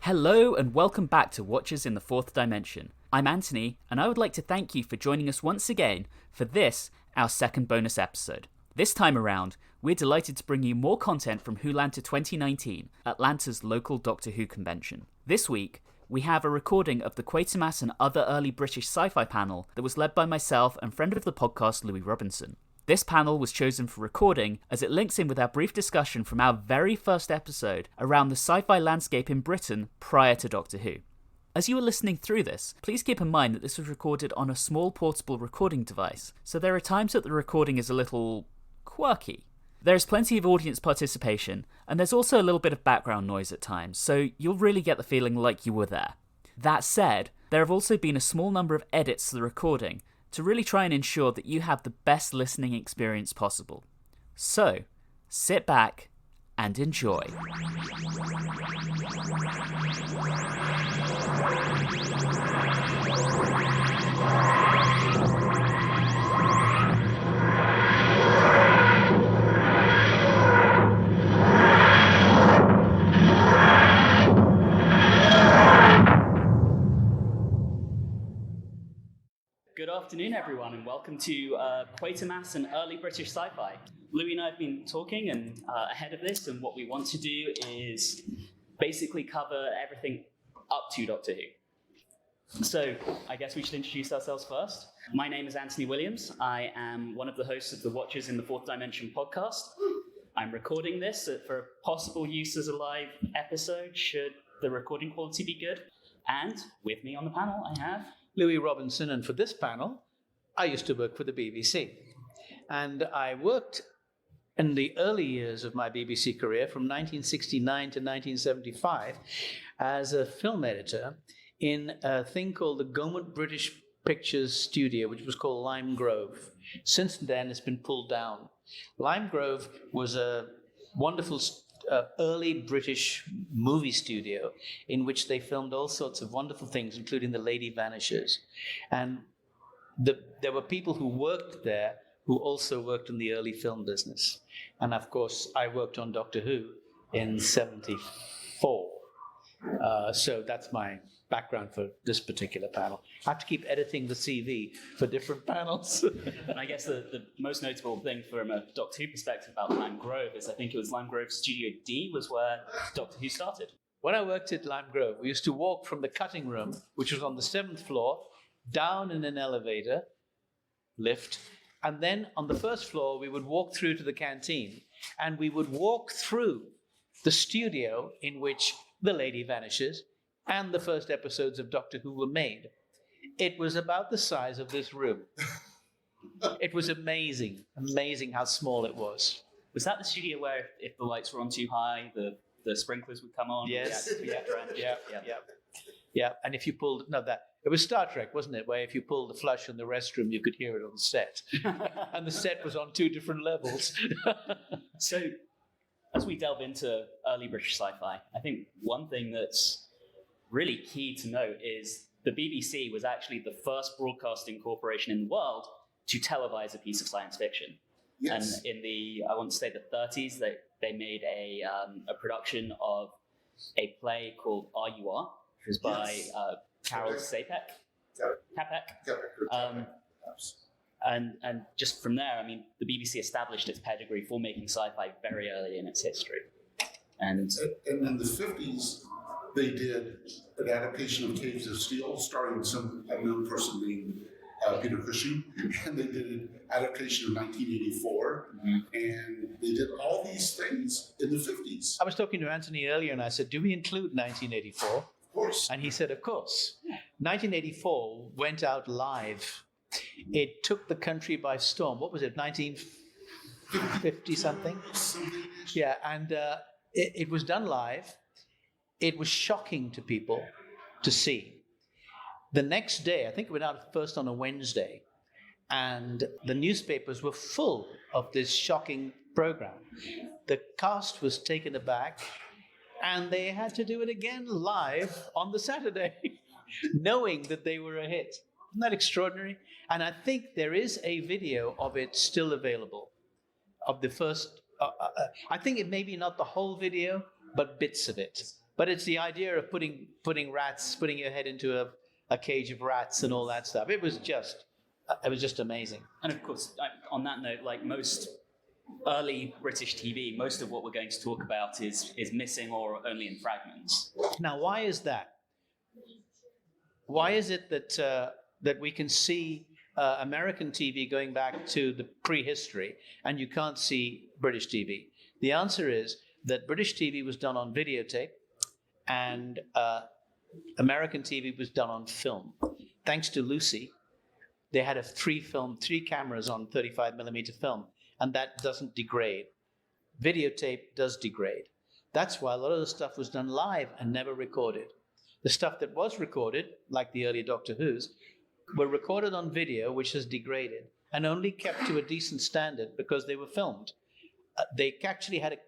Hello and welcome back to Watchers in the Fourth Dimension. I'm Anthony, and I would like to thank you for joining us once again for this, our second bonus episode. This time around, we're delighted to bring you more content from WHOlanta 2019, Atlanta's local Doctor Who convention. This week, we have a recording of the Quatermass and other early British Sci-Fi panel that was led by myself and friend of the podcast, Louis Robinson. This panel was chosen for recording as it links in with our brief discussion from our very first episode around the sci-fi landscape in Britain prior to Doctor Who. As you are listening through this, please keep in mind that this was recorded on a small portable recording device, so there are times that the recording is a little quirky. There is plenty of audience participation, and there's also a little bit of background noise at times, so you'll really get the feeling like you were there. That said, there have also been a small number of edits to the recording, to really try and ensure that you have the best listening experience possible. So, sit back and enjoy. Good afternoon, everyone, and welcome to Quatermass and early British sci-fi. Louis and I have been talking and ahead of this, and what we want to do is basically cover everything up to Doctor Who. So I guess we should introduce ourselves first. My name is Anthony Williams. I am one of the hosts of the Watchers in the Fourth Dimension podcast. I'm recording this for possible use as a live episode, should the recording quality be good. And with me on the panel, I have Louis Robinson, and for this panel, I used to work for the BBC. And I worked in the early years of my BBC career, from 1969 to 1975, as a film editor in a thing called the Government British Pictures Studio, which was called Lime Grove. Since then, it's been pulled down. Lime Grove was a wonderful early British movie studio in which they filmed all sorts of wonderful things, including The Lady Vanishes. And there were people who worked there who also worked in the early film business. And of course, I worked on Doctor Who in 74. So that's my background for this particular panel. I have to keep editing the CV for different panels. And I guess the most notable thing from a Doctor Who perspective about Lime Grove is I think it was Lime Grove Studio D was where Doctor Who started. When I worked at Lime Grove, we used to walk from the cutting room, which was on the 7th floor, down in an elevator, lift, and then on the first floor we would walk through to the canteen, and we would walk through the studio in which The Lady Vanishes and the first episodes of Doctor Who were made. It was about the size of this room. It was amazing how small it was. Was that the studio where if the lights were on too high, the sprinklers would come on? Yes. Yeah. And if you pulled, it was Star Trek, wasn't it? Where if you pulled the flush in the restroom, you could hear it on the set. And the set was on 2 different levels. So, as we delve into early British sci-fi, I think one thing that's really key to note is the BBC was actually the first broadcasting corporation in the world to televise a piece of science fiction. Yes. And in the, I want to say the 30s, they made a production of a play called R.U.R., which was by Carol Capek. And just from there, I mean, the BBC established its pedigree for making sci-fi very early in its history. And in the 50s, they did an adaptation of Caves of Steel, starring some unknown person named Peter Cushing, and they did an adaptation of 1984, and they did all these things in the 50s. I was talking to Anthony earlier, and I said, do we include 1984? Of course. And he said, of course. 1984 went out live. It took the country by storm. What was it, 1950-something? Yeah, and it was done live. It was shocking to people to see. The next day, I think it went out first on a Wednesday, and the newspapers were full of this shocking program. The cast was taken aback, and they had to do it again live on the Saturday, knowing that they were a hit. Isn't that extraordinary? And I think there is a video of it still available, of the first, I think it may be not the whole video, but bits of it. But it's the idea of putting your head into a cage of rats and all that stuff. It was just amazing. And of course, on that note, like most early British TV, most of what we're going to talk about is missing or only in fragments. Now, why is that? Why is it that we can see American TV going back to the prehistory and you can't see British TV? The answer is that British TV was done on videotape and American TV was done on film. Thanks to Lucy, they had three cameras on 35 millimeter film, and that doesn't degrade. Videotape does degrade. That's why a lot of the stuff was done live and never recorded. The stuff that was recorded, like the early Doctor Who's, were recorded on video, which has degraded, and only kept to a decent standard because they were filmed. They actually had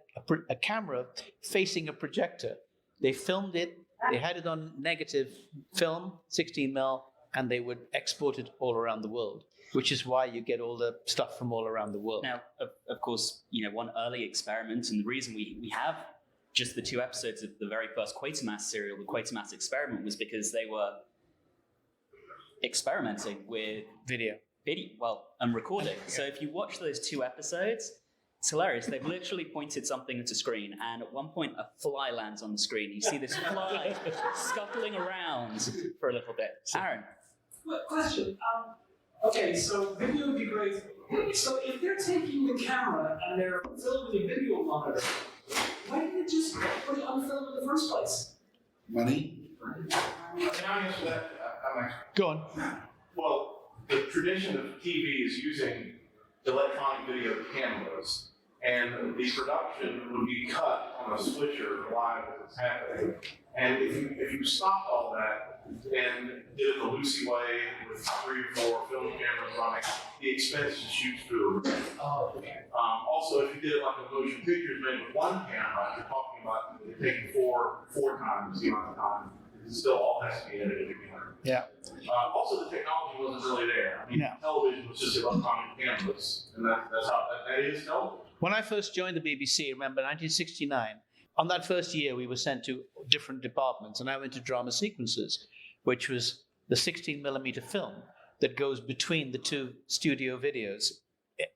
a camera facing a projector. They filmed it, they had it on negative film, 16mm, and they would export it all around the world, which is why you get all the stuff from all around the world. Now, of course, one early experiment, and the reason we have just the 2 episodes of the very first Quatermass serial, the Quatermass experiment, was because they were experimenting with video, and recording. So if you watch those 2 episodes, it's hilarious. They've literally pointed something at a screen, and at one point a fly lands on the screen. You see this fly scuttling around for a little bit. Aaron. Question. Okay, so video would be great. So if they're taking the camera and they're filming a video monitor, why didn't they just put it on film in the first place? Money? Can I answer that? Go on. Well, the tradition of TV is using electronic video cameras, and the production would be cut on a switcher live as it's happening. And if you stopped all that and did it the Lucy way with 3 or 4 film cameras running, the expense just shoots through the roof. Oh, okay. Also, if you did like a motion pictures made with 1 camera, you're talking about it taking four times the amount of time. It still all has to be edited again. Yeah. Also, the technology wasn't really there. I mean, No. television was just electronic cameras, and that's how that is television. When I first joined the BBC, remember 1969, on that first year we were sent to different departments, and I went to drama sequences, which was the 16mm film that goes between the 2 studio videos.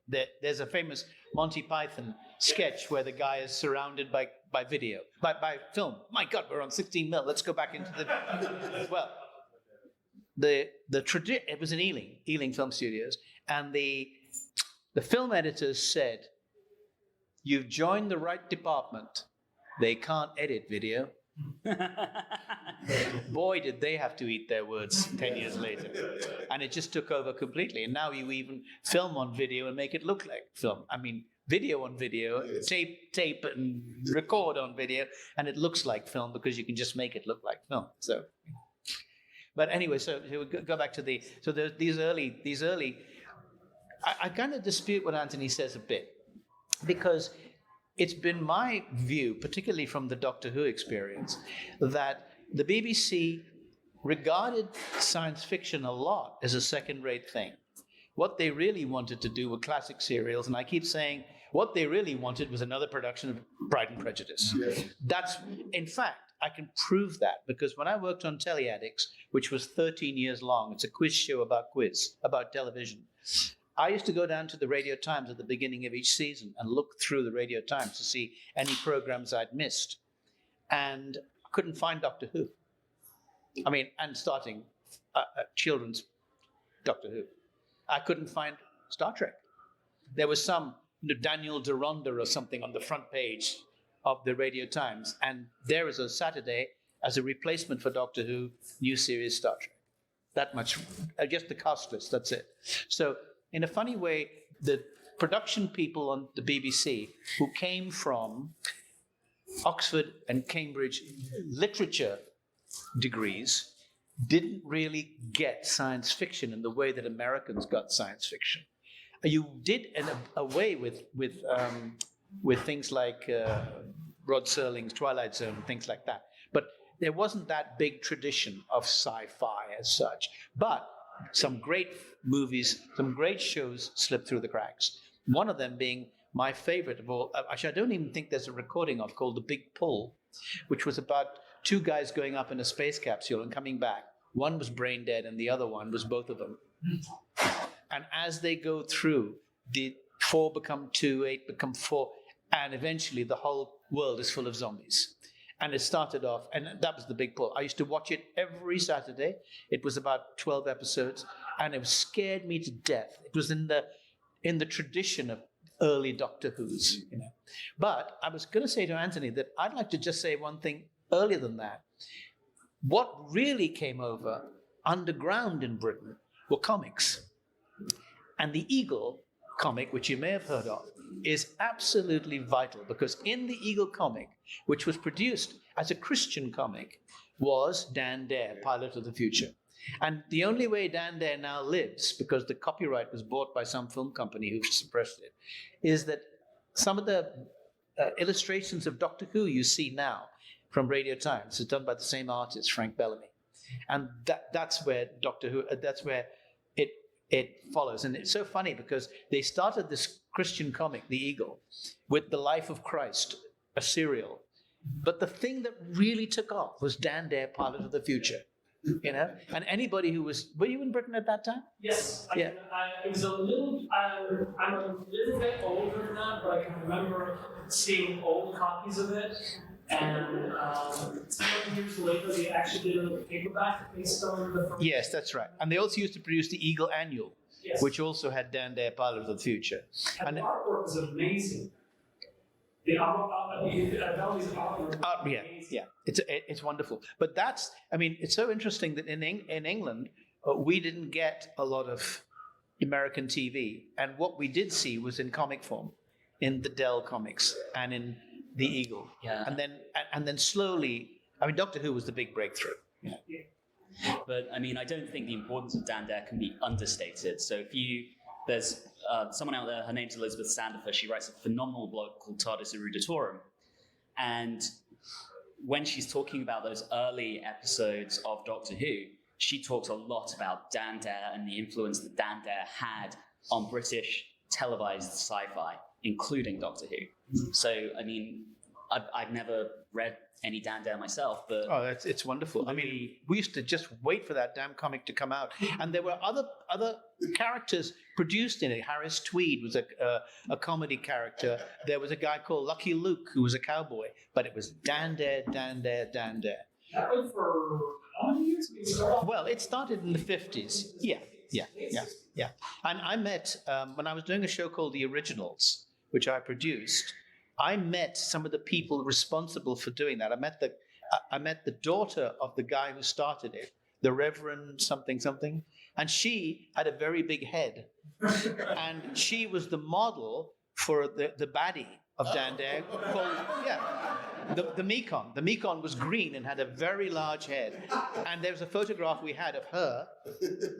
There's a famous Monty Python sketch where the guy is surrounded by video, by film. My God, we're on 16mm. Let's go back into the well. It was in Ealing Film Studios, and the film editors said, "You've joined the right department. They can't edit video." Boy, did they have to eat their words 10 years later. And it just took over completely. And now you even film on video and make it look like film. I mean, video on video, tape and record on video, and it looks like film because you can just make it look like film. So, but anyway, so we go back to these early. I kind of dispute what Anthony says a bit, because it's been my view, particularly from the Doctor Who experience, that the BBC regarded science fiction a lot as a second-rate thing. What they really wanted to do were classic serials, and I keep saying what they really wanted was another production of Pride and Prejudice. Yes. That's, in fact, I can prove that, because when I worked on Telly Addicts, which was 13 years long, it's a quiz show about television. I used to go down to the Radio Times at the beginning of each season and look through the Radio Times to see any programs I'd missed. And I couldn't find Doctor Who. I mean, and starting children's Doctor Who. I couldn't find Star Trek. There was some Daniel Deronda or something on the front page of the Radio Times. And there is a Saturday, as a replacement for Doctor Who, new series Star Trek. That much, just the cast list, that's it. So, in a funny way, the production people on the BBC who came from Oxford and Cambridge literature degrees didn't really get science fiction in the way that Americans got science fiction. You did in a way with things like Rod Serling's Twilight Zone and things like that. But there wasn't that big tradition of sci-fi as such. But some great movies, some great shows slipped through the cracks. One of them being my favorite of all, actually I don't even think there's a recording of, called The Big Pull, which was about two guys going up in a space capsule and coming back. One was brain dead and the other one was both of them. And as they go through, the 4 become 2, 8 become 4, and eventually the whole world is full of zombies. And it started off, and that was the big pull. I used to watch it every Saturday. It was about 12 episodes, and it scared me to death. It was in the tradition of early Doctor Who's, you know. But I was going to say to Anthony that I'd like to just say one thing earlier than that. What really came over underground in Britain were comics. And the Eagle comic, which you may have heard of, is absolutely vital, because in the Eagle comic, which was produced as a Christian comic, was Dan Dare, Pilot of the Future. And the only way Dan Dare now lives, because the copyright was bought by some film company who suppressed it, is that some of the illustrations of Doctor Who you see now from Radio Times is done by the same artist, Frank Bellamy. And that's where Doctor Who, that's where it follows. And it's so funny because they started this Christian comic, The Eagle, with the life of Christ, a serial. But the thing that really took off was Dan Dare, Pilot of the Future. You know, and anybody who were you in Britain at that time? Yes. Yeah. It was a little, I'm a little bit older than that, but I can remember seeing old copies of it. And some years later, they actually did a paperback based on the first. Yes, that's right. And they also used to produce the Eagle Annual, Yes. which also had Dan Dare, Pilot of the Future. And the artwork was amazing. The Bellamy's artwork was amazing. Yeah, it's wonderful. But it's so interesting that in England, we didn't get a lot of American TV. And what we did see was in comic form, in the Dell comics and in the Eagle. Yeah. And then slowly, Doctor Who was the big breakthrough. Yeah. But I mean, I don't think the importance of Dan Dare can be understated. So there's someone out there, her name's Elizabeth Sandifer, she writes a phenomenal blog called TARDIS Eruditorum. And when she's talking about those early episodes of Doctor Who, she talks a lot about Dan Dare and the influence that Dan Dare had on British televised sci-fi, including Doctor Who. So, I mean, I've never read any Dan Dare myself, but it's wonderful. I mean, we used to just wait for that damn comic to come out, and there were other characters produced in it. Harris Tweed was a comedy character. There was a guy called Lucky Luke who was a cowboy, but it was Dan Dare, Dan Dare, Dan Dare. That went for how many years? Well, it started in the 50s. Yeah. And I met when I was doing a show called The Originals, which I produced. I met some of the people responsible for doing that. I met the daughter of the guy who started it, the Reverend something, and she had a very big head, and she was the model for the baddie of Dan Dare called the Mekon. The Mekon was green and had a very large head, and there's a photograph we had of her,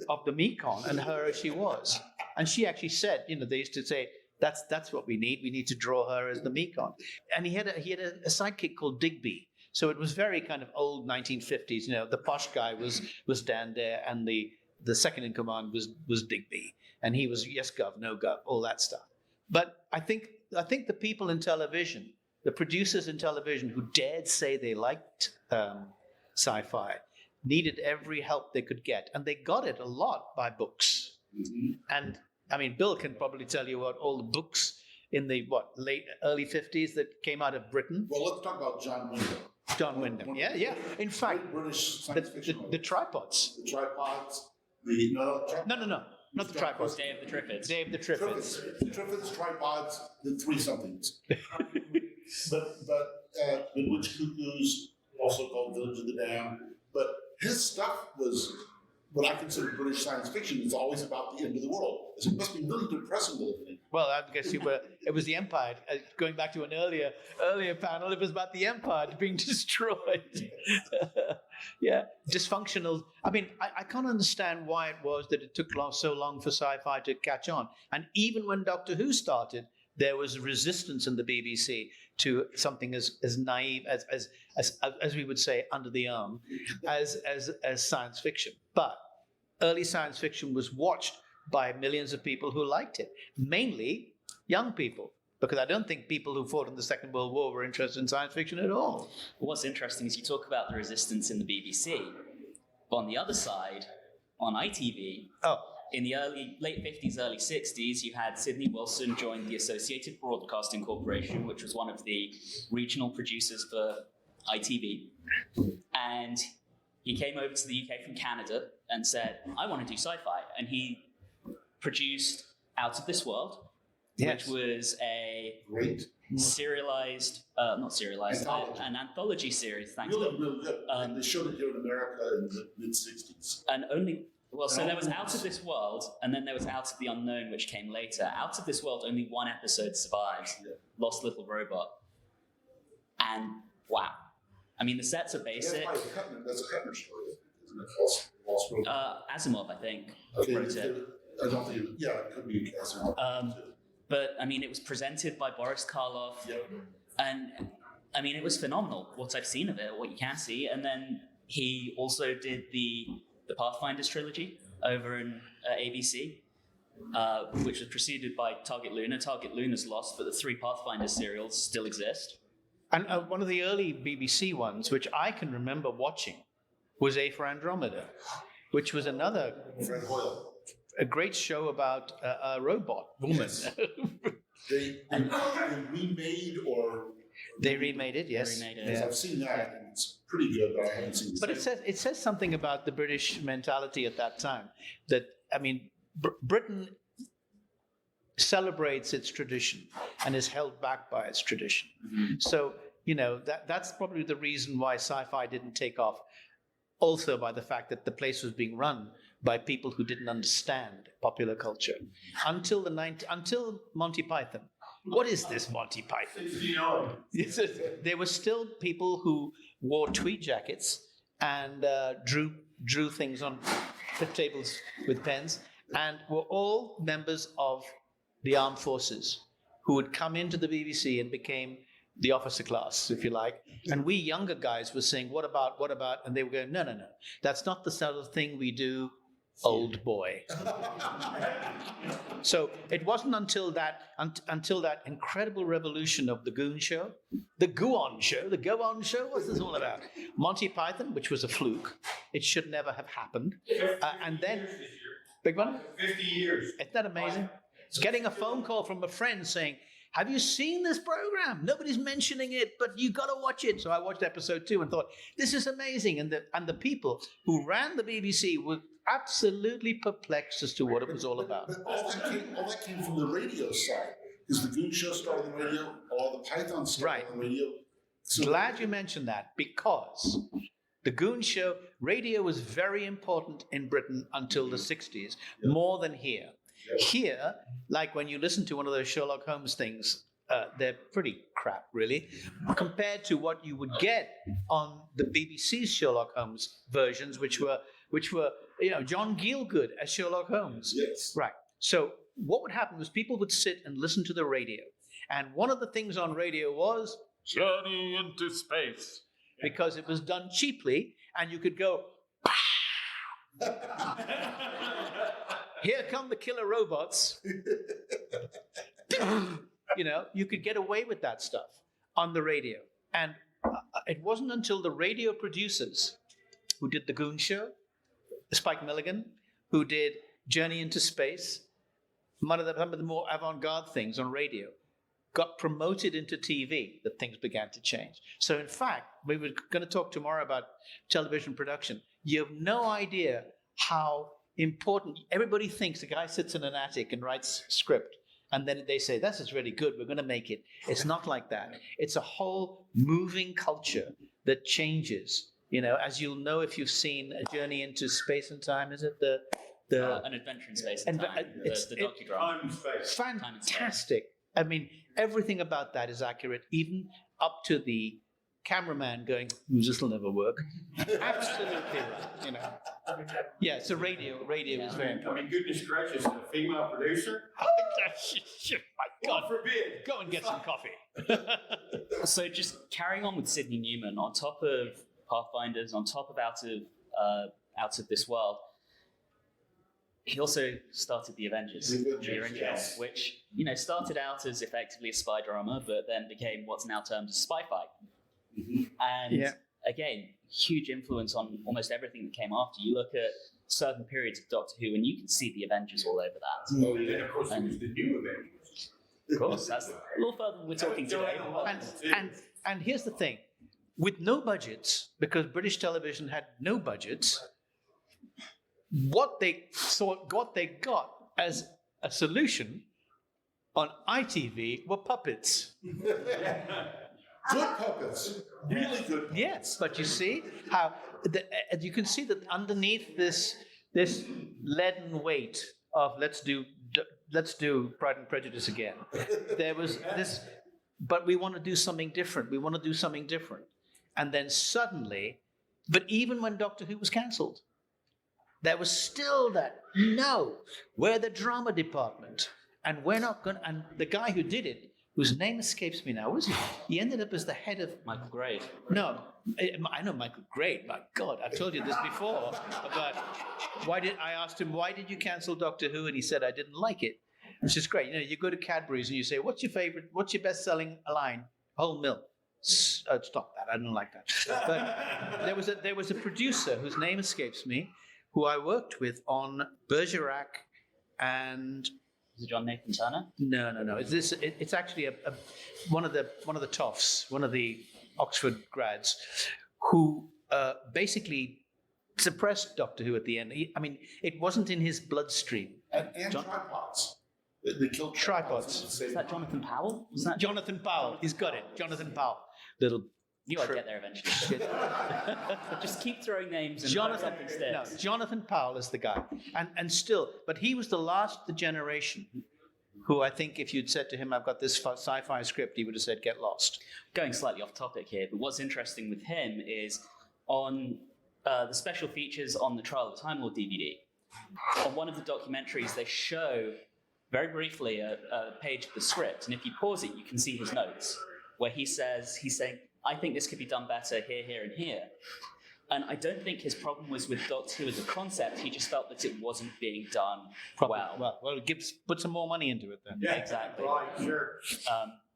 of the Mekon, and her as she was, and she actually said, they used to say, That's what we need. We need to draw her as the Mekon. And he had a sidekick called Digby. So it was very kind of old 1950s. The posh guy was Dan Dare, and the second in command was Digby. And he was yes gov, no gov, all that stuff. But I think the people in television, the producers in television who dared say they liked sci-fi, needed every help they could get. And they got it a lot by books. Mm-hmm. And Bill can probably tell you what all the books in the early 50s that came out of Britain. Well, let's talk about John Wyndham. John Wyndham, yeah. In fact, British science fiction. The tripods. The tripods. No, not the tripods. Day of the Triffids. Day of the Triffids. Triffids, tripods, the three somethings. but the Witch Cuckoos, also called Village of the Damned. But his stuff was what I consider British science fiction. Is always about the end of the world. It must be really depressing to live in. Well, I guess it was the Empire. Going back to an earlier panel, it was about the Empire being destroyed. Yeah, dysfunctional. I can't understand why it was that it took so long for sci-fi to catch on. And even when Doctor Who started, there was resistance in the BBC to something as naive as we would say under the arm as science fiction. But early science fiction was watched by millions of people who liked it, mainly young people. because I don't think people who fought in the Second World War were interested in science fiction at all. What's interesting is you talk about the resistance in the BBC, but on the other side, on ITV, in the late 50s, early 60s, you had Sidney Wilson join the Associated Broadcasting Corporation, which was one of the regional producers for ITV. And he came over to the UK from Canada and said, I want to do sci-fi. And he produced Out of This World, which was a serialized, not serialized, an anthology series. Thanks. Really good. They showed it here in America in the mid-60s. And only... Well, so there was Out of This World, and then there was Out of the Unknown, which came later. Out of This World, only one episode survives, Lost Little Robot. And wow. I mean, the sets are basic. That's a Kuttner story, isn't it? Lost Robot. Asimov, I think, wrote it. I don't think, it could be Asimov. But, I mean, it was presented by Boris Karloff, and, I mean, it was phenomenal, what I've seen of it, what you can see. And then he also did the Pathfinders trilogy over in ABC, which was preceded by Target Luna. Target Luna's lost, but the 3 Pathfinder serials still exist. And one of the early BBC ones, which I can remember watching, was A for Andromeda, which was another a great show about a robot woman. Yes. They remade or... They remade it, yes. Yes, I've seen that, and it's pretty good, but I haven't seen it. But it says something about the British mentality at that time. That, I mean, Britain celebrates its tradition and is held back by its tradition. Mm-hmm. So, that's probably the reason why sci-fi didn't take off. Also by the fact that the place was being run by people who didn't understand popular culture. Until Monty Python. What is this Monty Python? There were still people who wore tweed jackets and drew things on the tables with pens, and were all members of the armed forces who would come into the BBC and became the officer class, if you like. And we younger guys were saying, what about? And they were going, no, that's not the sort of thing we do, old boy. So it wasn't until that incredible revolution of the Goon Show, the Go-On Show, what's this all about? Monty Python, which was a fluke. It should never have happened. And then, big one? 50 years. Isn't that amazing? Getting a phone call from a friend saying, have you seen this program? Nobody's mentioning it, but you got to watch it. So I watched episode 2 and thought, this is amazing. And the people who ran the BBC were absolutely perplexed as to what it was all about. But all that came from the radio side. Because the Goon Show started on the radio, all the Python started on the radio. So glad you mentioned that, because the Goon Show, radio was very important in Britain until the 60s, more than here. Here, like when you listen to one of those Sherlock Holmes things, they're pretty crap, really, compared to what you would get on the BBC's Sherlock Holmes versions, which were John Gielgud as Sherlock Holmes. Yes. Right. So what would happen was people would sit and listen to the radio, and one of the things on radio was Journey into Space, because it was done cheaply, and you could go. Here come the killer robots. You could get away with that stuff on the radio. And it wasn't until the radio producers who did The Goon Show, Spike Milligan, who did Journey into Space, some of the more avant-garde things on radio, got promoted into TV, that things began to change. So in fact, we were going to talk tomorrow about television production. You have no idea how important. Everybody thinks a guy sits in an attic and writes script, and then they say, this is really good, we're going to make it. It's not like that. It's a whole moving culture that changes. As you'll know if you've seen A Journey into Space and Time, is it An Adventure in Space and Time, the docudrama. Time and Space. Fantastic. I mean, everything about that is accurate, even up to the cameraman going, this will never work. Absolutely right, Yeah, so radio is very important. I mean, goodness gracious, a female producer? My God. God forbid. Go and get some coffee. So just carrying on with Sidney Newman, on top of Pathfinders, on top of Out of This World, he also started the Avengers, The Avengers, original, which started out as effectively a spy drama, but then became what's now termed as Sci-Fi. And again, huge influence on almost everything that came after. You look at certain periods of Doctor Who, and you can see the Avengers all over that. Oh, and then, of course, there was the new Avengers. Of course, that's a little further than we're talking today. And here's the thing. With no budgets, because British television had no budgets, what they got as a solution on ITV were puppets. Good puppets, really good puppets. Yes, but you see how you can see that underneath this leaden weight of let's do Pride and Prejudice again, there was this. But we want to do something different. We want to do something different, and then suddenly, but even when Doctor Who was cancelled, there was still that no, we're the drama department, and we're not going. And the guy who did it, whose name escapes me now, was he ended up as the head of Michael Grade. No, I know Michael Grade. My God, I've told you this before. But I asked him, why did you cancel Doctor Who? And he said, I didn't like it. Which is great. You go to Cadbury's and you say, what's your best-selling line? Whole milk. Stop that. I don't like that. But there was a producer whose name escapes me, who I worked with on Bergerac and. Is it John Nathan Turner? No. It's actually one of the toffs, one of the Oxford grads, who basically suppressed Doctor Who at the end. It wasn't in his bloodstream. And tripods. They killed tripods. Is that Jonathan Powell? Was that Jonathan Powell? He's got it. Jonathan Powell. You might get there eventually. Just keep throwing names and something sticks. No, Jonathan Powell is the guy. But he was the last of the generation who I think if you'd said to him, I've got this sci-fi script, he would have said, get lost. Going slightly off topic here, but what's interesting with him is on the special features on the Trial of the Time Lord DVD, on one of the documentaries, they show very briefly a page of the script, and if you pause it, you can see his notes, where he's saying, I think this could be done better here, here, and here. And I don't think his problem was with Doctor Who as a concept. He just felt that it wasn't being done well. Well, put some more money into it then. Yeah, exactly. Right, sure.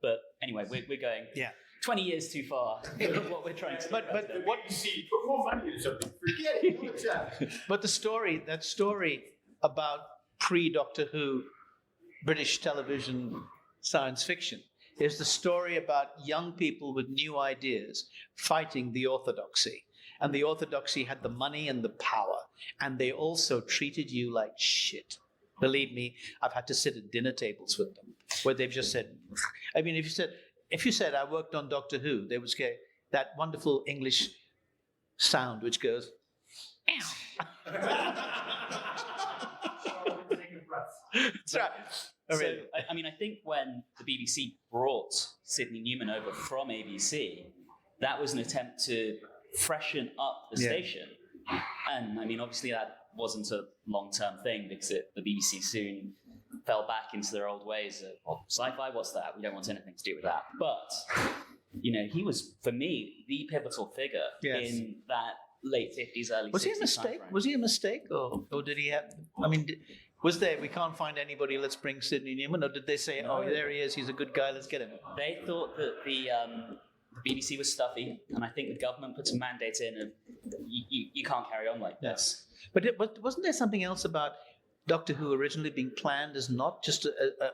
But anyway, we're going 20 years too far. What we're trying to do. But what you see, put more money into something. Forget it. What's that? But that story about pre-Doctor Who British television science fiction is the story about young people with new ideas fighting the orthodoxy. And the orthodoxy had the money and the power. And they also treated you like shit. Believe me, I've had to sit at dinner tables with them where they've just said, if you said I worked on Doctor Who, they would get that wonderful English sound which goes, That's right. So, I think when the BBC brought Sidney Newman over from ABC, that was an attempt to freshen up the station. And obviously that wasn't a long-term thing because the BBC soon fell back into their old ways of, sci-fi, what's that? We don't want anything to do with that. But, he was, for me, the pivotal figure in that late 50s, early 60s. Was he a mistake? Was he a mistake? Or did he have, was there, we can't find anybody, let's bring Sidney Newman? Or did they say, there he is, he's a good guy, let's get him? They thought that the BBC was stuffy, and I think the government put some mandates in of, you can't carry on like this. But wasn't there something else about Doctor Who originally being planned as not just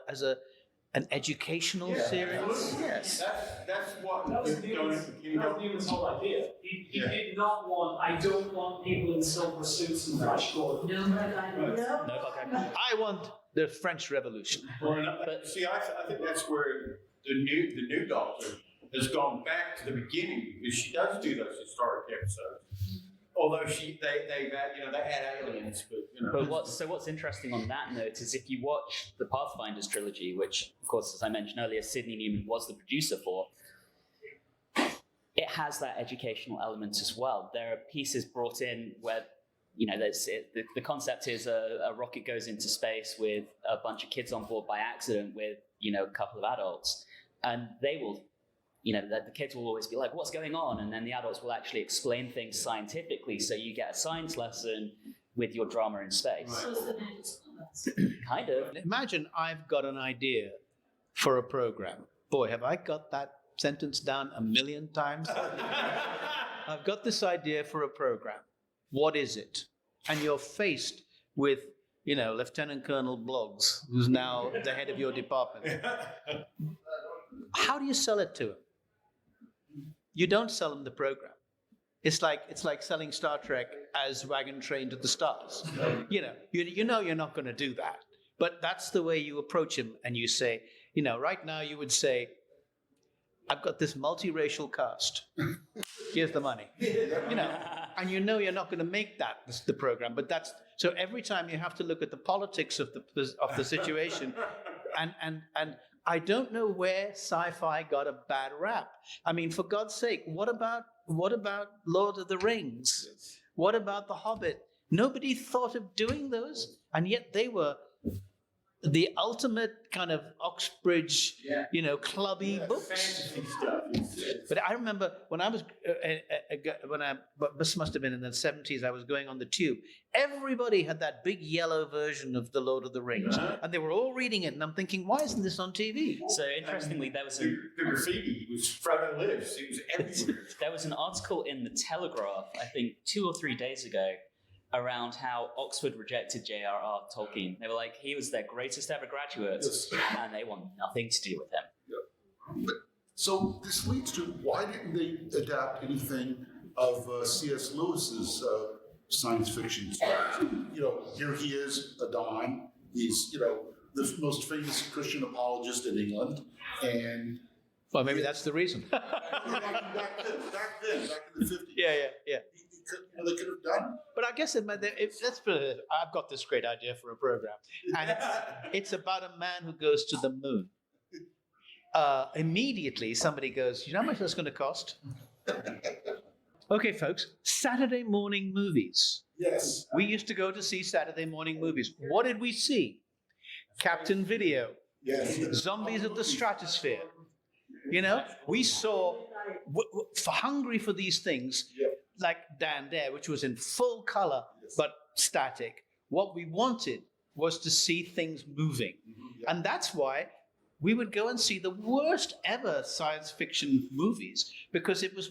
as an educational series? Yes. That's what That was Newman's whole idea. He did not want, I don't want people in silver suits and Flash Gordon. No. I want the French Revolution. But see, I think that's where the new Doctor has gone back to the beginning because she does do those historic episodes. Although they had aliens, But what's interesting on that note is if you watch the Pathfinders trilogy, which of course, as I mentioned earlier, Sidney Newman was the producer for, it has that educational element as well. There are pieces brought in where the concept is a rocket goes into space with a bunch of kids on board by accident with a couple of adults, and they will. The kids will always be like, what's going on? And then the adults will actually explain things scientifically. So you get a science lesson with your drama in space. So it's the next Kind of. Imagine I've got an idea for a program. Boy, have I got that sentence down a million times. I've got this idea for a program. What is it? And you're faced with, Lieutenant Colonel Bloggs, who's now the head of your department. How do you sell it to him? You don't sell him the program. It's like selling Star Trek as Wagon Train to the Stars. You know you're not going to do that. But that's the way you approach him, and you say, right now you would say, I've got this multiracial cast. Here's the money. And you're not going to make that the program. But that's so every time you have to look at the politics of the situation, and I don't know where sci-fi got a bad rap. I mean, for God's sake, what about Lord of the Rings? What about The Hobbit? Nobody thought of doing those, and yet they were the ultimate kind of Oxbridge, clubby books. But I remember when I was, this must have been in the 70s, I was going on the tube. Everybody had that big yellow version of The Lord of the Rings, and they were all reading it, and I'm thinking, why isn't this on TV? So interestingly, there was the graffiti was spread on lives. It was everywhere. There was an article in the Telegraph, I think 2 or 3 days ago, around how Oxford rejected J.R.R. Tolkien. They were like, he was their greatest ever graduate, and they want nothing to do with him. So this leads to, why didn't they adapt anything of C.S. Lewis's science fiction stories? Here he is, a Don. He's, the most famous Christian apologist in England, and well, maybe that's the reason. back then, back in the 50s. Yeah. They could have done. But I guess I've got this great idea for a program, and it's about a man who goes to the moon. Immediately, somebody goes, "You know how much that's going to cost?" Okay, folks, Saturday morning movies. Yes. We used to go to see Saturday morning movies. What did we see? Captain Video. Yes. Zombies of the Stratosphere. We saw, hungry for these things, like Dan Dare, which was in full color, but static. What we wanted was to see things moving. And that's why we would go and see the worst ever science fiction movies, because it was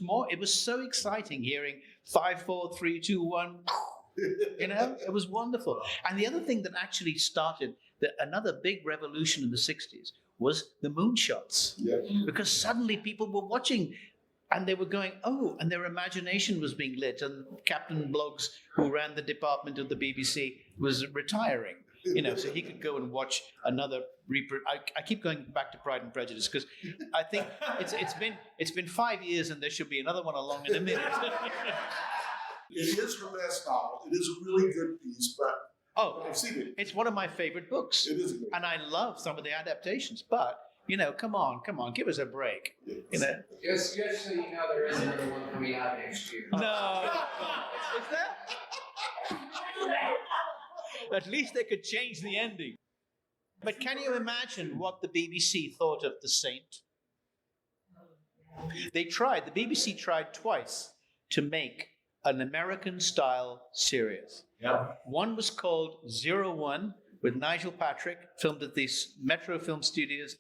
so exciting hearing 5, 4, 3, 2, 1. It was wonderful. And the other thing that actually started another big revolution in the 60s was the moonshots. Yeah. Because suddenly people were watching and they were going, oh, and their imagination was being lit. And Captain Bloggs, who ran the department of the BBC, was retiring. So he could go and watch another I keep going back to Pride and Prejudice because I think it's been 5 years and there should be another one along in a minute. It is her best novel. It is a really good piece, but I've seen it. It's one of my favorite books. It is a good and I love some of the adaptations, but come on, give us a break. Just so you know, there is another one coming out next year. No. Is there? At least they could change the ending. But can you imagine what the BBC thought of The Saint? The BBC tried twice to make an American-style series. Yeah. One was called 01 with Nigel Patrick, filmed at the Metro Film Studios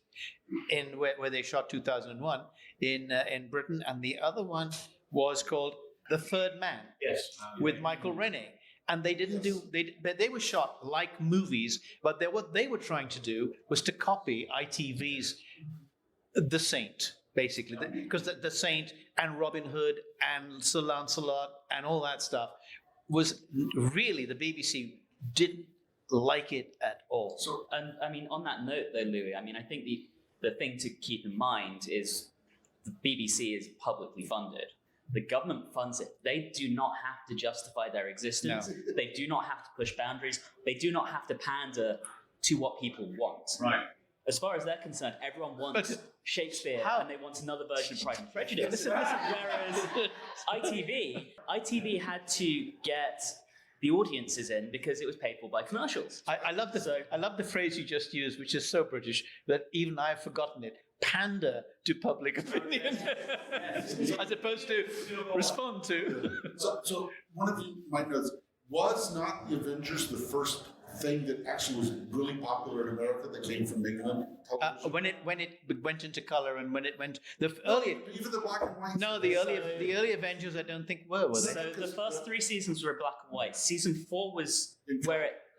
where they shot 2001 in Britain, and the other one was called The Third Man. Yes. With Michael Rennie. And they didn't they were shot like movies, but what they were trying to do was to copy ITV's The Saint, basically. Because the Saint and Robin Hood and Sir Lancelot and all that stuff was really, the BBC didn't like it at all. So, And I mean, on that note, though, Louis, I mean, I think the thing to keep in mind is the BBC is publicly funded. The government funds it. They do not have to justify their existence. No. They do not have to push boundaries. They do not have to pander to what people want. Right. As far as they're concerned, everyone wants Shakespeare and they want another version of Pride and Prejudice. Whereas ITV had to get the audiences in because it was paid for by commercials. I love the phrase you just used, which is so British that even I've forgotten it. Pander to public opinion, as opposed to respond to. So one of you might know this. Was not the Avengers the first thing that actually was really popular in America that came from England television? When it went into color and when it went early. Even the black and white. No, the early Avengers I don't think were they? So the first 3 seasons were black and white. Season 4 was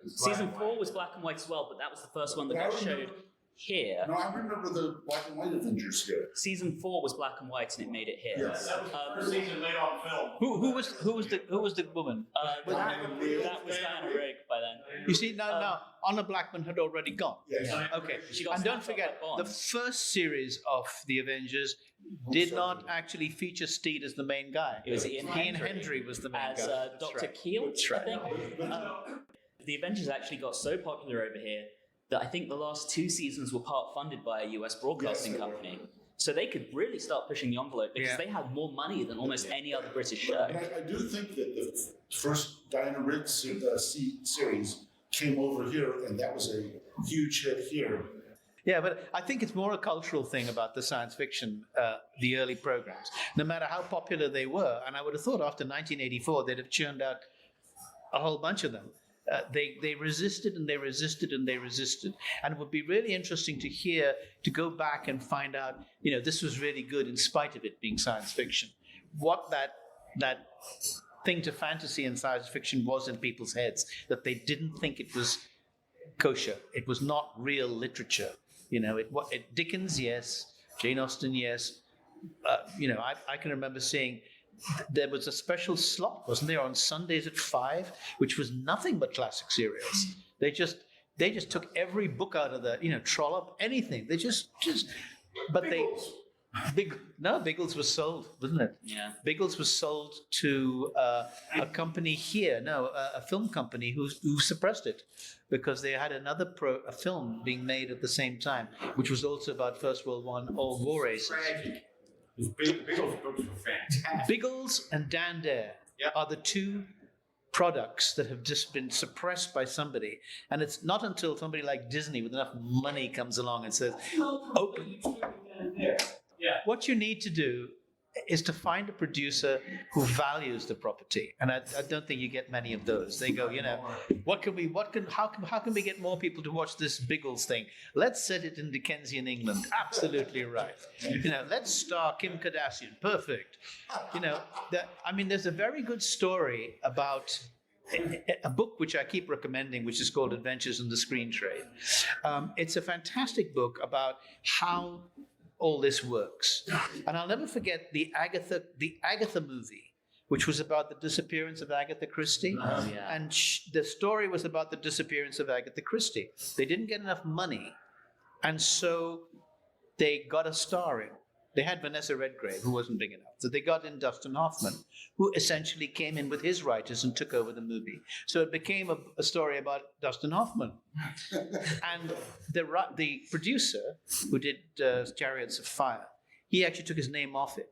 Season 4 was black and white as well, but that was the first one that got showed here. No, I remember the black and white Avengers here. Season 4 was black and white, and it made it here. Yes. That was the first season made on film. Who was the woman? That was Diana Rigg by then. You see, now Honor Blackman had already gone. Yes. Okay, She got and don't snapped up forget, by the Bond. first series of the Avengers did not actually feature Steed as the main guy. It was Ian Hendry was the main as guy. Dr. Keel, I think. The Avengers actually got so popular over here that I think the last 2 seasons were part funded by a US broadcasting Yes, they were. company. So they could really start pushing the envelope because they had more money than almost any other British show. But I do think that the first Diana Rigg series came over here, and that was a huge hit here. Yeah, but I think it's more a cultural thing about the science fiction, the early programs. No matter how popular they were, and I would have thought after 1984 they'd have churned out a whole bunch of them. They resisted and they resisted and they resisted. And it would be really interesting to go back and find out, this was really good in spite of it being science fiction. What that thing to fantasy and science fiction was in people's heads, that they didn't think it was kosher. It was not real literature. Dickens, yes. Jane Austen, yes. I can remember seeing there was a special slot, wasn't there, on Sundays at 5, which was nothing but classic serials. They just took every book out of the, Trollope, anything. They Biggles was sold, wasn't it? Yeah. Biggles was sold to a company here, a film company who suppressed it because they had a film being made at the same time, which was also about First World War races. Tragic. Biggles books were fantastic. Biggles and Dan Dare are the 2 products that have just been suppressed by somebody. And it's not until somebody like Disney with enough money comes along and says, open. What you need to do is to find a producer who values the property. And I don't think you get many of those. They go, how can we get more people to watch this Biggles thing? Let's set it in Dickensian England. Absolutely right. Let's star Kim Kardashian. Perfect. There's a very good story about a book which I keep recommending, which is called Adventures in the Screen Trade. It's a fantastic book about how all this works. And I'll never forget the Agatha movie, which was about the disappearance of Agatha Christie. Oh, yeah. And the story was about the disappearance of Agatha Christie. They didn't get enough money, and so they got a star in. They had Vanessa Redgrave, who wasn't big enough. So they got in Dustin Hoffman, who essentially came in with his writers and took over the movie. So it became a story about Dustin Hoffman. And the producer, who did Chariots of Fire, he actually took his name off it.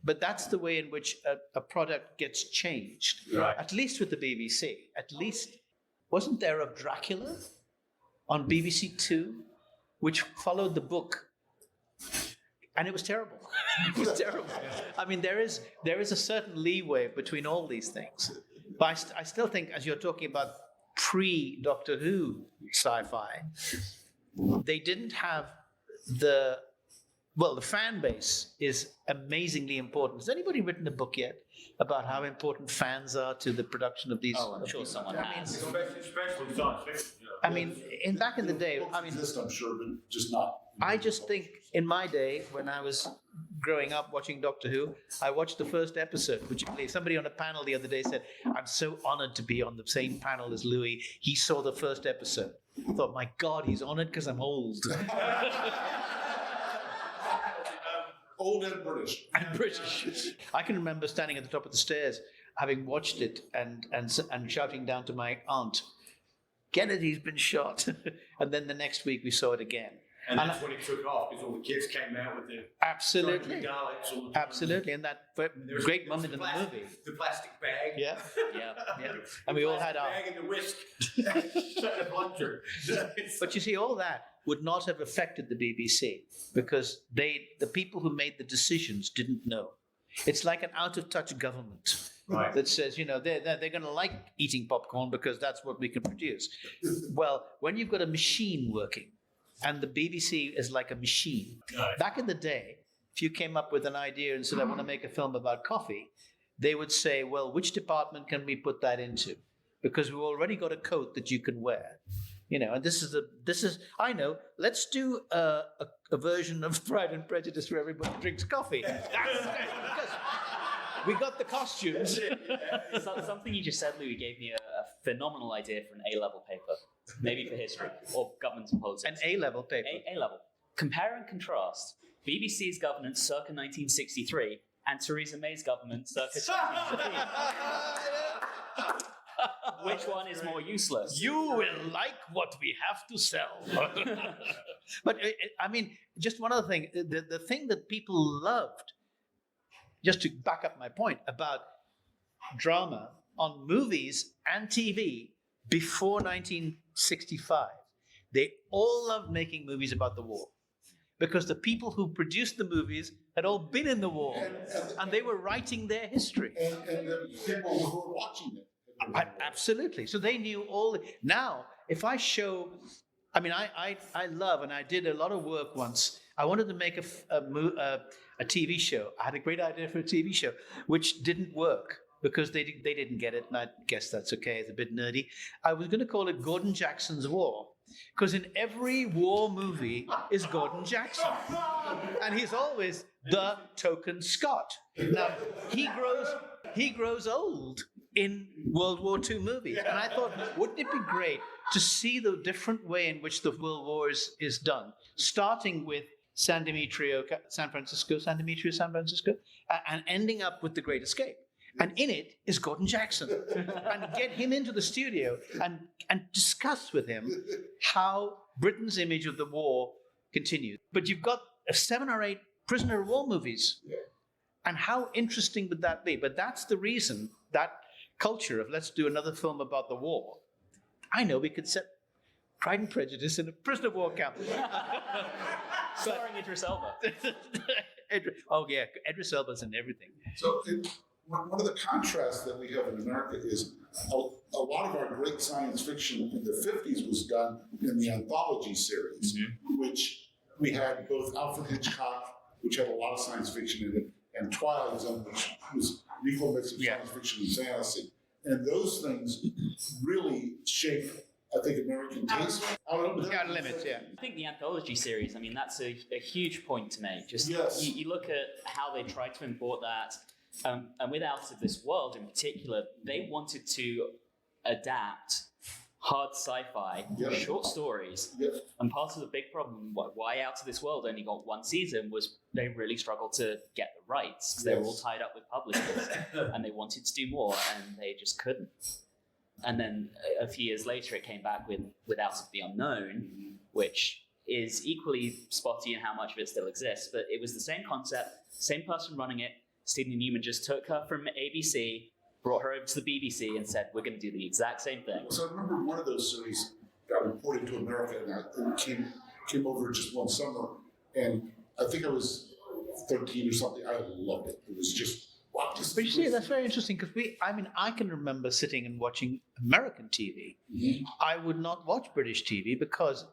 But that's the way in which a product gets changed. Right. At least with the BBC. At least, wasn't there a Dracula on BBC Two, which followed the book? And it was terrible. It was terrible. I mean, there is a certain leeway between all these things. But I still think, as you're talking about pre-Doctor Who sci-fi, they didn't have the fan base is amazingly important. Has anybody written a book yet about how important fans are to the production of these? Oh, I'm sure someone has. Especially science fiction. I mean, back in the day, Exist, I'm sure, but just not. I just think in my day, when I was growing up watching Doctor Who, I watched the first episode. Would you believe? Somebody on a panel the other day said, I'm so honored to be on the same panel as Louis. He saw the first episode. I thought, my God, he's honored because I'm old. Old and British. And British. I can remember standing at the top of the stairs, having watched it and shouting down to my aunt, Kennedy's been shot. And then the next week we saw it again. And that's when it took off, because all the kids came out with the Absolutely. Daleks all the time. Absolutely. And that There was- great there was moment in the plastic- movie. The plastic bag. Yeah. Yeah. And we all had our. Bag and the whisk. Shut the plunger. But you see, all that would not have affected the BBC because the people who made the decisions didn't know. It's like an out-of-touch government. Right. that says, they're going to like eating popcorn because that's what we can produce. Well, when you've got a machine working, and the BBC is like a machine. Right. Back in the day, if you came up with an idea and said, I want to make a film about coffee, they would say, well, which department can we put that into? Because we've already got a coat that you can wear. And this is I know, let's do a version of Pride and Prejudice where everybody drinks coffee. Because we got the costumes. Something you just said, Louis, gave me a phenomenal idea for an A-level paper, maybe for history or governance and politics. An A-level paper. A-level. Compare and contrast BBC's governance circa 1963 and Theresa May's government circa 2015. Which one is more useless? You will like what we have to sell. But just one other thing. The thing that people loved, just to back up my point about drama on movies and TV before 1965, they all loved making movies about the war. Because the people who produced the movies had all been in the war, and they were writing their history. And the people who were watching it. Absolutely. So they knew all. Now, if I show, I love, and I did a lot of work once. I wanted to make a TV show. I had a great idea for a TV show, which didn't work because they didn't get it, and I guess that's okay. It's a bit nerdy. I was going to call it Gordon Jackson's War, because in every war movie is Gordon Jackson, and he's always the token Scot. Now he grows old in World War II movies. And I thought, wouldn't it be great to see the different way in which the World War is done, starting with San Francisco, and ending up with The Great Escape. And in it is Gordon Jackson. And get him into the studio and discuss with him how Britain's image of the war continues. But you've got 7 or 8 prisoner of war movies. And how interesting would that be? But that's the reason, that culture of let's do another film about the war. I know we could set Pride and Prejudice in a prisoner of war camp. Starring Idris Elba. Idris Elba's in everything. So one of the contrasts that we have in America is a lot of our great science fiction in the 50s was done in the anthology series, which we had both Alfred Hitchcock, which had a lot of science fiction in it, and Twilight Zone, which was an equal mix of science fiction and fantasy. And those things really shape, I think, American taste. Out of limits, yeah. I think the anthology series, that's a huge point to make. Just Yes. you look at how they tried to import that, and with Out of This World in particular, they wanted to adapt hard sci-fi, short stories. And part of the big problem why Out of This World only got 1 season was they really struggled to get the rights because they were all tied up with publishers and they wanted to do more and they just couldn't. And then a few years later it came back with Out of the Unknown, which is equally spotty in how much of it still exists, but it was the same concept, same person running it. Stephen Newman just took her from ABC, brought her over to the BBC and said, we're going to do the exact same thing. So I remember one of those series got imported to America, and I came over just one summer, and I think I was 13 or something. I loved it. It was just, wow. But you see, that's very interesting because I can remember sitting and watching American TV. I would not watch British TV because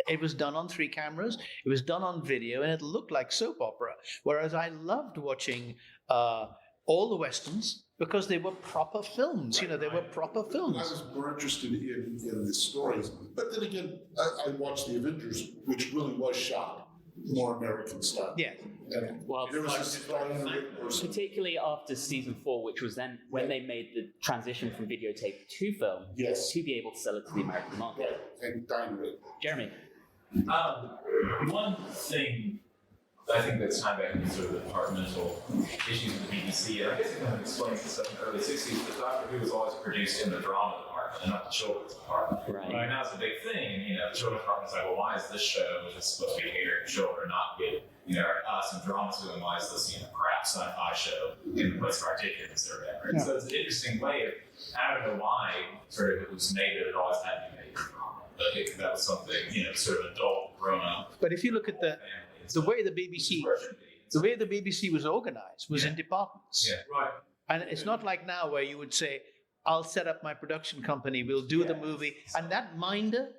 it was done on 3 cameras, it was done on video, and it looked like soap opera. Whereas I loved watching all the Westerns because they were proper films. They were proper films. I was more interested in the stories. But then again, I watched The Avengers, which really was shot more American style. Yeah. And Well, there was this guy in it person. particularly after season 4, which was then when they made the transition from videotape to film to be able to sell it to the American market. And Dynamite. Jeremy. One thing I think that's tied back into sort of the departmental issues with the BBC, and I guess it kind of explains this stuff in the early 60s, but Doctor Who was always produced in the drama department and not the children's department. Right. And now it's a big thing, and the children's department's like, well, why is this show, which is supposed to be catering to children, not get us in drama school, and why is this crap sci-fi show in the place where our kid can consider that? Right? So it's an interesting way of, I don't know why sort of it was made that it always had to be made in drama. But that was something, sort of adult, grown up. But if you look at the way the BBC was organized was in departments. Yeah, right. And it's not like now where you would say, I'll set up my production company, we'll do the movie. And that Minder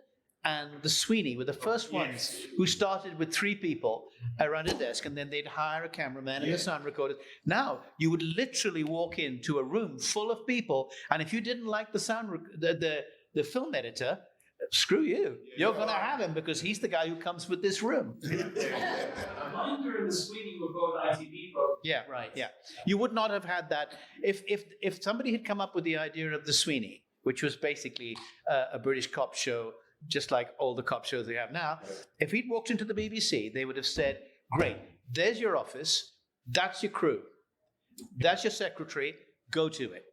and the Sweeney were the first ones who started with 3 people around a desk, and then they'd hire a cameraman and a sound recorder. Now, you would literally walk into a room full of people, and if you didn't like the the film editor, screw you. You're going to have him because he's the guy who comes with this room. Minder and the Sweeney were both ITV folks. Yeah, right. Yeah, you would not have had that if somebody had come up with the idea of the Sweeney, which was basically a British cop show, just like all the cop shows they have now. If he'd walked into the BBC, they would have said, "Great, there's your office, that's your crew, that's your secretary, go to it."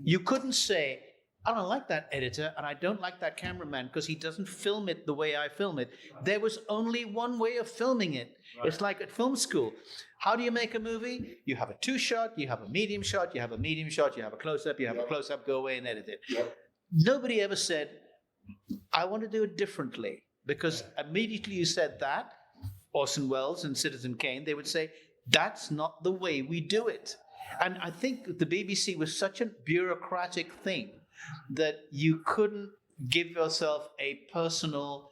You couldn't say, "I don't like that editor and I don't like that cameraman because he doesn't film it the way I film it." There was only one way of filming it. Right. It's like at film school. How do you make a movie? You have a 2-shot, you have a medium shot, you have a medium shot, you have a close-up, you have a close-up, go away and edit it. Yep. Nobody ever said, "I want to do it differently," because immediately you said that, Orson Welles and Citizen Kane, they would say, "That's not the way we do it." And I think the BBC was such a bureaucratic thing that you couldn't give yourself a personal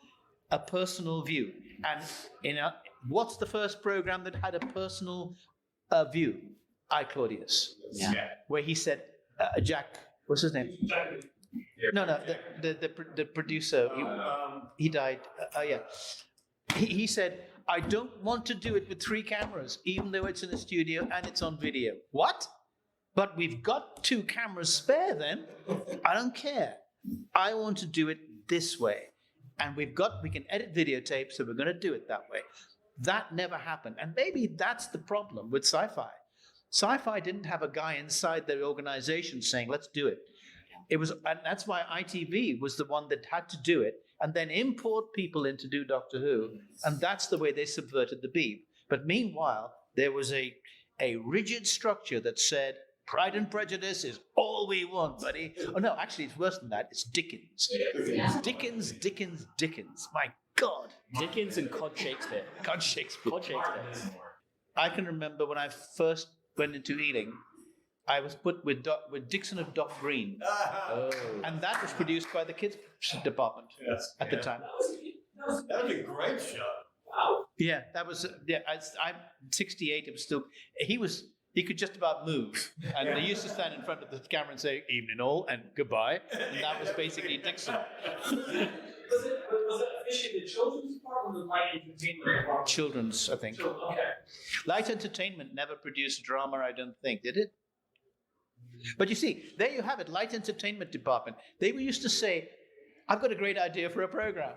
view. And what's the first program that had a personal view? I, Claudius. Yeah. Where he said, Jack, what's his name? No, the producer. He died. Yeah. He said, "I don't want to do it with 3 cameras, even though it's in a studio and it's on video." What? But we've got 2 cameras spare then. I don't care. I want to do it this way. And we can edit videotape, so we're going to do it that way. That never happened. And maybe that's the problem with Sci-Fi. Sci-Fi didn't have a guy inside their organization saying, "Let's do it." And that's why ITV was the one that had to do it and then import people in to do Doctor Who. And that's the way they subverted the Beeb. But meanwhile, there was a rigid structure that said, Pride and Prejudice is all we want, buddy. Oh, no, actually, it's worse than that. It's Dickens. Yeah. Dickens. My God. Dickens and Cod Shakespeare. Cod Shakespeare. Cod Shakespeare. I can remember when I first went into Ealing, I was put with Dixon of Dock Green. Oh. And that was produced by the kids department at the time. That was a great show. Wow. Yeah, that was, I'm 68, it was still, he could just about move. And they used to stand in front of the camera and say, "Evening all," and "Goodbye." And that was basically Dixon. Was it officially the children's department or the light entertainment department? Children's, I think. Okay. Light entertainment never produced drama, I don't think, did it? But you see, there you have it, light entertainment department. They used to say, "I've got a great idea for a program.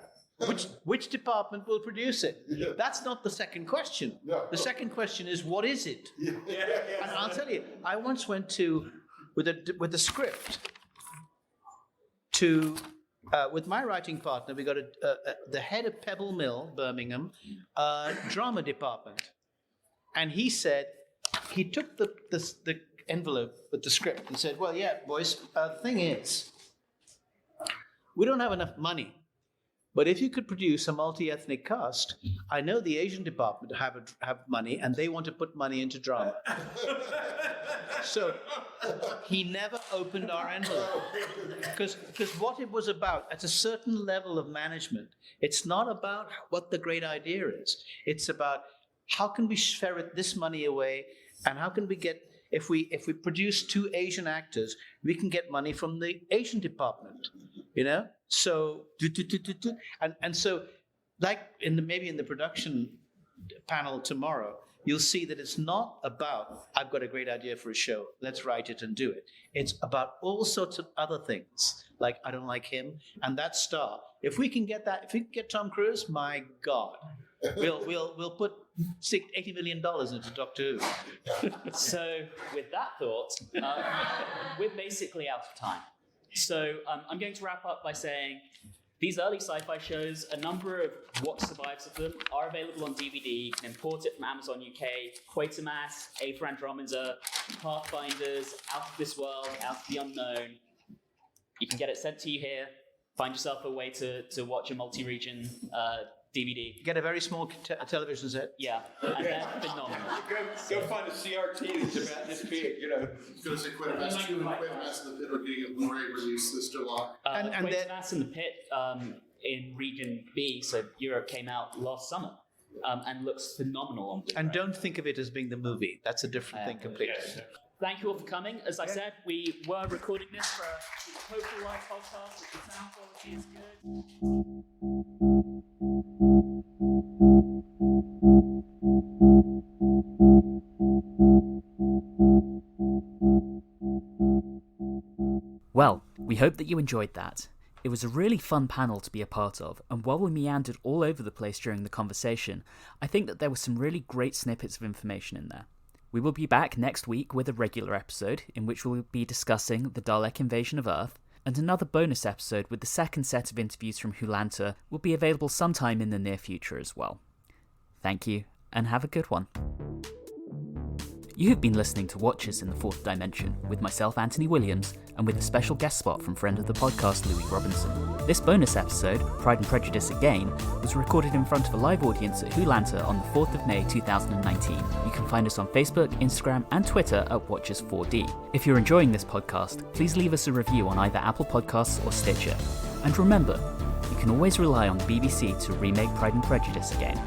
Which department will produce it?" Yeah. That's not the second question. No. The second question is, what is it? Yeah. And I'll tell you, I once went with a script with my writing partner. We got the head of Pebble Mill, Birmingham, drama department, and he said he took the envelope with the script and said, "Well, yeah, boys, the thing is, we don't have enough money. But if you could produce a multi-ethnic cast, I know the Asian department have money and they want to put money into drama." So he never opened our envelope. Because what it was about, at a certain level of management, it's not about what the great idea is. It's about how can we ferret this money away, and how can we get, if we produce 2 Asian actors, we can get money from the Asian department, So, and so, like maybe in the production panel tomorrow, you'll see that it's not about, "I've got a great idea for a show, let's write it and do it." It's about all sorts of other things, like "I don't like him," and that star. If we can get Tom Cruise, my God, we'll put $80 million into Doctor Who. So, with that thought, we're basically out of time. So I'm going to wrap up by saying these early sci-fi shows, a number of what survives of them are available on DVD. You can import it from Amazon UK, Quatermass, A for Andromeda, Pathfinders, Out of This World, Out of the Unknown. You can get it sent to you here. Find yourself a way to watch a multi-region DVD. You get a very small television set. Yeah, and they're phenomenal. Go find a CRT that's about this big, you know. I was going to say Quatermass 2 and Quatermass in the Pit are getting a Blu-ray release this July. And Quatermass in the Pit in Region B, so Europe, came out last summer and looks phenomenal on Blu-ray. And don't think of it as being the movie. That's a different thing completely. Yes. Thank you all for coming. As I said, we were recording this for a total live podcast, which the sound quality is good. Well, we hope that you enjoyed that. It was a really fun panel to be a part of, and while we meandered all over the place during the conversation, I think that there were some really great snippets of information in there. We will be back next week with a regular episode, in which we'll be discussing the Dalek invasion of Earth, and another bonus episode with the second set of interviews from WHOlanta will be available sometime in the near future as well. Thank you, and have a good one. You have been listening to Watchers in the Fourth Dimension with myself, Anthony Williams, and with a special guest spot from friend of the podcast, Louis Robinson. This bonus episode, Pride and Prejudice Again, was recorded in front of a live audience at WHOlanta on the 4th of May 2019. You can find us on Facebook, Instagram, and Twitter at Watchers4D. If you're enjoying this podcast, please leave us a review on either Apple Podcasts or Stitcher. And remember, you can always rely on the BBC to remake Pride and Prejudice again.